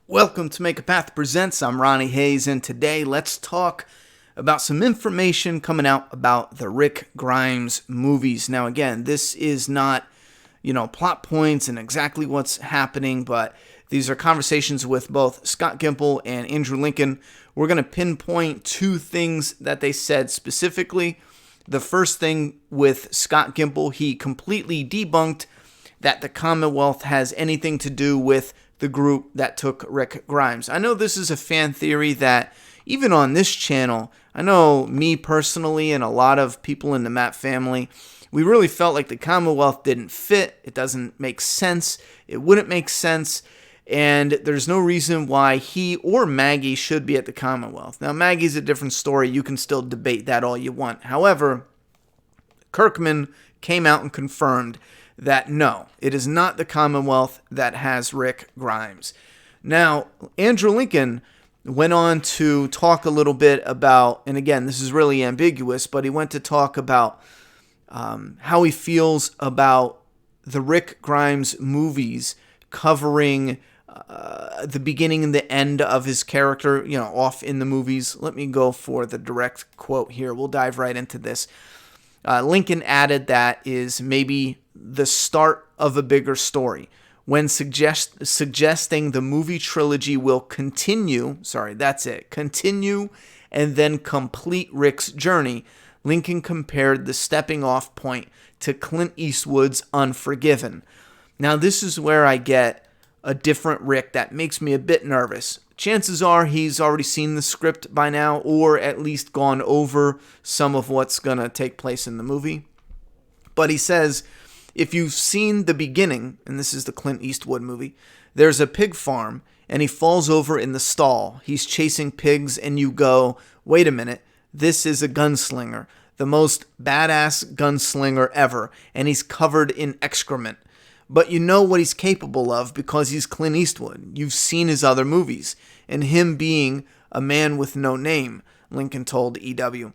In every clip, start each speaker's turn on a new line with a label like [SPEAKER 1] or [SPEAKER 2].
[SPEAKER 1] Welcome to Make a Path Presents. I'm Ronnie Hayes, and today let's talk about some information coming out about the Rick Grimes movies. Now, again, this is not, plot points and exactly what's happening, but these are conversations with both Scott Gimple and Andrew Lincoln. We're going to pinpoint two things that they said specifically. The first thing with Scott Gimple, he completely debunked that the Commonwealth has anything to do with the group that took Rick Grimes. I know this is a fan theory that even on this channel, I know me personally and a lot of people in the Matt family, we really felt like the Commonwealth didn't fit. It doesn't make sense. It wouldn't make sense. And there's no reason why he or Maggie should be at the Commonwealth. Now, Maggie's a different story. You can still debate that all you want. However, Kirkman came out and confirmed that no, it is not the Commonwealth that has Rick Grimes. Now, Andrew Lincoln went on to talk a little bit about, and again, this is really ambiguous, but he went to talk about how he feels about the Rick Grimes movies covering the beginning and the end of his character, off in the movies. Let me go for the direct quote here. We'll dive right into this. Lincoln added that is maybe the start of a bigger story. When suggesting the movie trilogy will continue and then complete Rick's journey, Lincoln compared the stepping off point to Clint Eastwood's Unforgiven. Now, this is where I get a different Rick that makes me a bit nervous. Chances are he's already seen the script by now, or at least gone over some of what's going to take place in the movie. But he says, if you've seen the beginning, and this is the Clint Eastwood movie, there's a pig farm, and he falls over in the stall. He's chasing pigs, and you go, wait a minute, this is a gunslinger, the most badass gunslinger ever, and he's covered in excrement. But you know what he's capable of because he's Clint Eastwood. You've seen his other movies. And him being a man with no name, Lincoln told EW.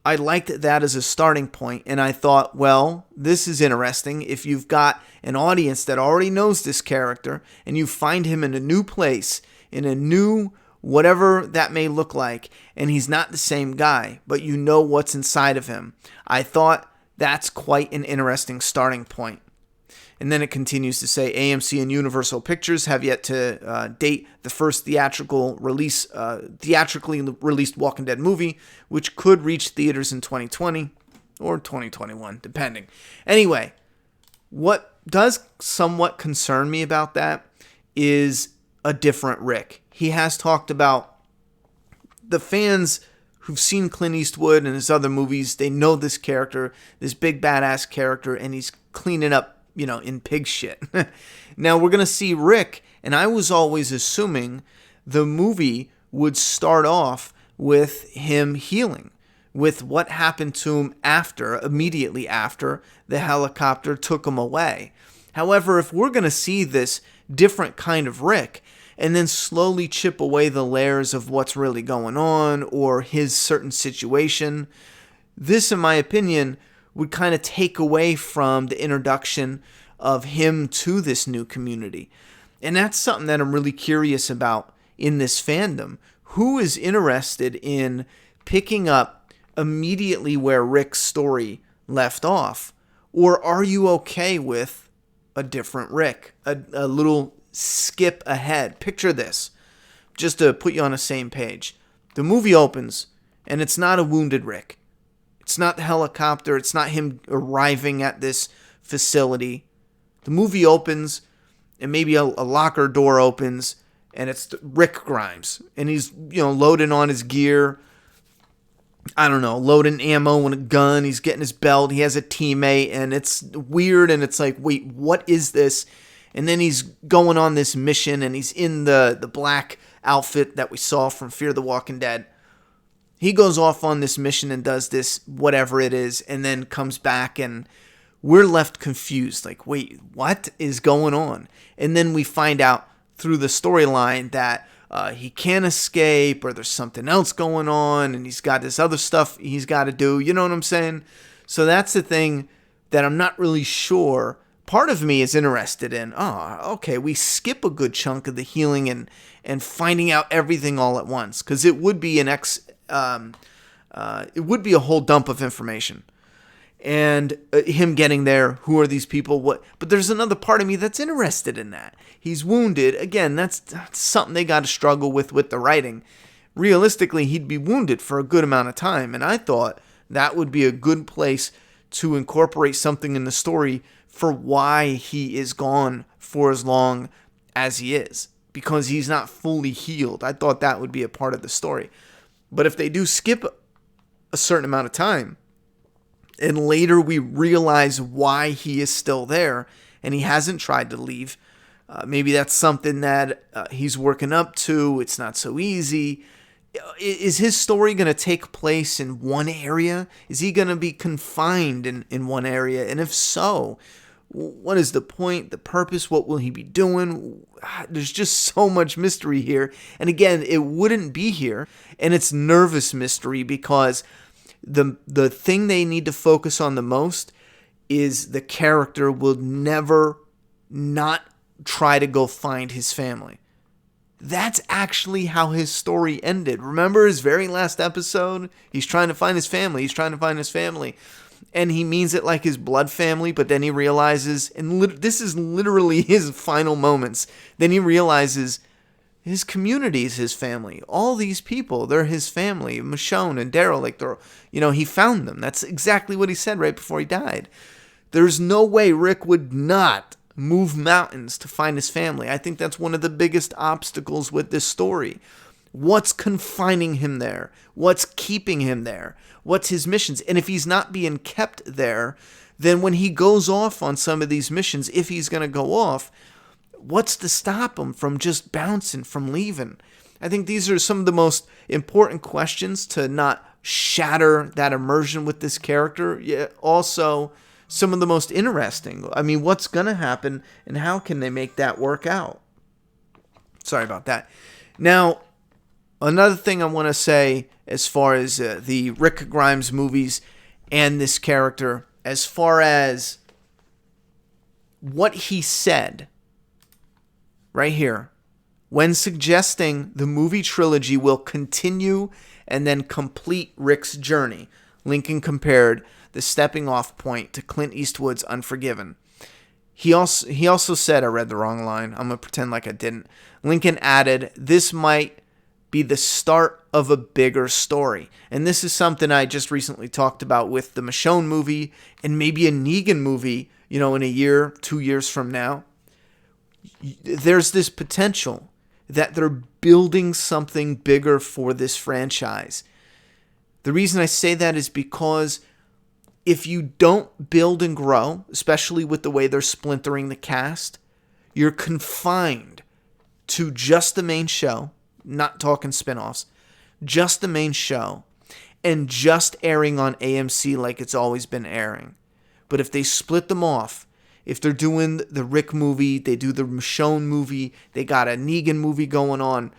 [SPEAKER 1] I liked that as a starting point, and I thought, well, this is interesting. If you've got an audience that already knows this character, and you find him in a new place, in a new whatever that may look like, and he's not the same guy, but you know what's inside of him, I thought that's quite an interesting starting point. And then it continues to say AMC and Universal Pictures have yet to date the first theatrically released Walking Dead movie, which could reach theaters in 2020 or 2021, depending. Anyway, what does somewhat concern me about that is a different Rick. He has talked about the fans who've seen Clint Eastwood and his other movies. They know this character, this big badass character, and he's cleaning up in pig shit. Now we're going to see Rick, and I was always assuming the movie would start off with him healing, with what happened to him immediately after the helicopter took him away. However, if we're going to see this different kind of Rick, and then slowly chip away the layers of what's really going on, or his certain situation, this, in my opinion, would kind of take away from the introduction of him to this new community. And that's something that I'm really curious about in this fandom. Who is interested in picking up immediately where Rick's story left off? Or are you okay with a different Rick? A little skip ahead. Picture this, just to put you on the same page. The movie opens, and it's not a wounded Rick. It's not the helicopter. It's not him arriving at this facility. The movie opens, and maybe a locker door opens, and it's Rick Grimes. And he's, loading on his gear. I don't know, loading ammo and a gun. He's getting his belt. He has a teammate, and it's weird. And it's like, wait, what is this? And then he's going on this mission, and he's in the black outfit that we saw from Fear the Walking Dead. He goes off on this mission and does this, whatever it is, and then comes back, and we're left confused. Like, wait, what is going on? And then we find out through the storyline that he can't escape, or there's something else going on, and he's got this other stuff he's got to do. You know what I'm saying? So that's the thing that I'm not really sure part of me is interested in, okay, we skip a good chunk of the healing and finding out everything all at once, because it would be it would be a whole dump of information. And him getting there, who are these people, what? But there's another part of me that's interested in that. He's wounded. Again, that's something they got to struggle with the writing. Realistically, he'd be wounded for a good amount of time, and I thought that would be a good place to incorporate something in the story for why he is gone for as long as he is, because he's not fully healed. I thought that would be a part of the story. But if they do skip a certain amount of time, and later we realize why he is still there and he hasn't tried to leave, maybe that's something that he's working up to. It's not so easy. Is his story going to take place in one area? Is he going to be confined in one area? And if so, what is the point, the purpose? What will he be doing? There's just so much mystery here. And again, it wouldn't be here. And it's nervous mystery, because the thing they need to focus on the most is the character will never not try to go find his family. That's actually how his story ended. Remember his very last episode? He's trying to find his family. And he means it like his blood family, but then he realizes, and this is literally his final moments, then he realizes his community is his family. All these people, they're his family. Michonne and Daryl, he found them. That's exactly what he said right before he died. There's no way Rick would not move mountains to find his family. I think that's one of the biggest obstacles with this story. What's confining him there? What's keeping him there? What's his missions? And if he's not being kept there, then when he goes off on some of these missions, if he's going to go off, what's to stop him from just bouncing, from leaving? I think these are some of the most important questions to not shatter that immersion with this character, yet also some of the most interesting. I mean, what's going to happen and how can they make that work out? Sorry about that. Now, another thing I want to say as far as the Rick Grimes movies and this character, as far as what he said right here, when suggesting the movie trilogy will continue and then complete Rick's journey, Lincoln compared the stepping off point to Clint Eastwood's Unforgiven. He also said, I read the wrong line, I'm going to pretend like I didn't. Lincoln added, this might be the start of a bigger story. And this is something I just recently talked about with the Michonne movie and maybe a Negan movie, in a year, 2 years from now. There's this potential that they're building something bigger for this franchise. The reason I say that is because if you don't build and grow, especially with the way they're splintering the cast, you're confined to just the main show, not talking spinoffs, just the main show, and just airing on AMC like it's always been airing. But if they split them off, if they're doing the Rick movie, they do the Michonne movie, they got a Negan movie going on,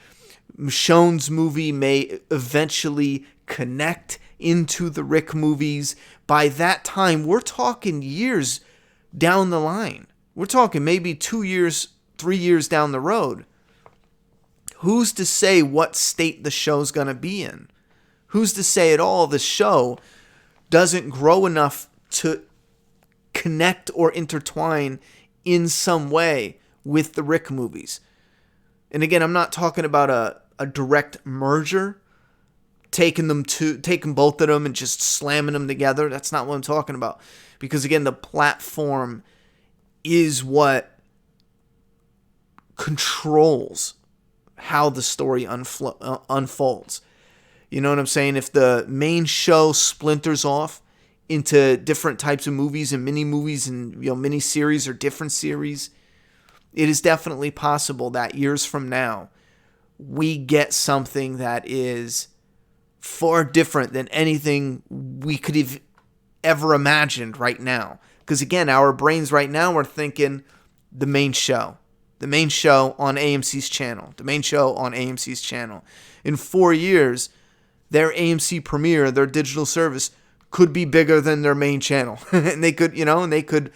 [SPEAKER 1] Michonne's movie may eventually connect into the Rick movies. By that time, we're talking years down the line. We're talking maybe 2 years, 3 years down the road. Who's to say what state the show's going to be in? Who's to say at all the show doesn't grow enough to connect or intertwine in some way with the Rick movies? And again, I'm not talking about a direct merger, taking both of them and just slamming them together. That's not what I'm talking about. Because again, the platform is what controls how the story unfolds. You know what I'm saying? If the main show splinters off into different types of movies and mini movies and mini series or different series, it is definitely possible that years from now we get something that is far different than anything we could have ever imagined right now. Because again, our brains right now are thinking the main show on AMC's channel, In 4 years, their AMC premiere, their digital service, could be bigger than their main channel. And they could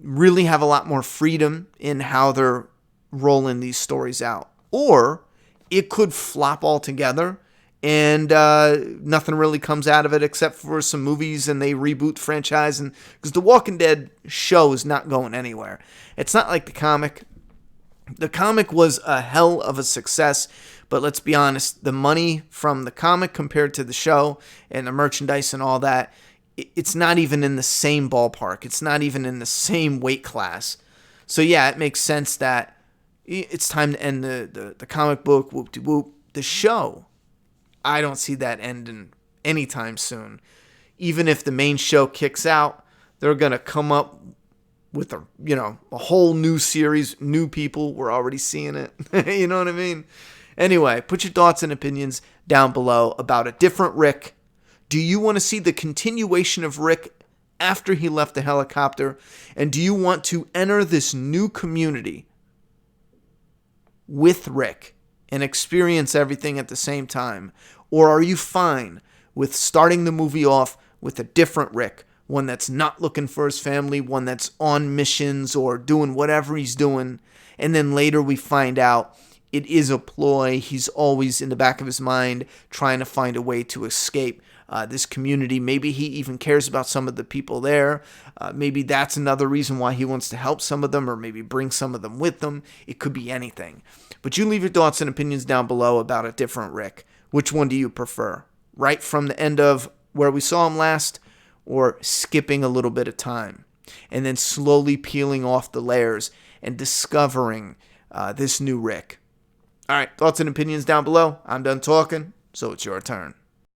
[SPEAKER 1] really have a lot more freedom in how they're rolling these stories out. Or it could flop altogether and nothing really comes out of it except for some movies and they reboot the franchise. And because The Walking Dead show is not going anywhere. It's not like the comic. The comic was a hell of a success, but let's be honest, the money from the comic compared to the show and the merchandise and all that, it's not even in the same ballpark. It's not even in the same weight class. So yeah, it makes sense that it's time to end the comic book, whoop-de-whoop. The show, I don't see that ending anytime soon. Even if the main show kicks out, they're going to come up with a whole new series, new people. We're already seeing it. You know what I mean? Anyway, put your thoughts and opinions down below about a different Rick. Do you want to see the continuation of Rick after he left the helicopter? And do you want to enter this new community with Rick and experience everything at the same time? Or are you fine with starting the movie off with a different Rick? One that's not looking for his family, one that's on missions or doing whatever he's doing. And then later we find out it is a ploy. He's always in the back of his mind trying to find a way to escape this community. Maybe he even cares about some of the people there. Maybe that's another reason why he wants to help some of them or maybe bring some of them with them. It could be anything. But you leave your thoughts and opinions down below about a different Rick. Which one do you prefer? Right from the end of where we saw him last, or skipping a little bit of time and then slowly peeling off the layers and discovering this new Rick? All right, thoughts and opinions down below. I'm done talking, so it's your turn.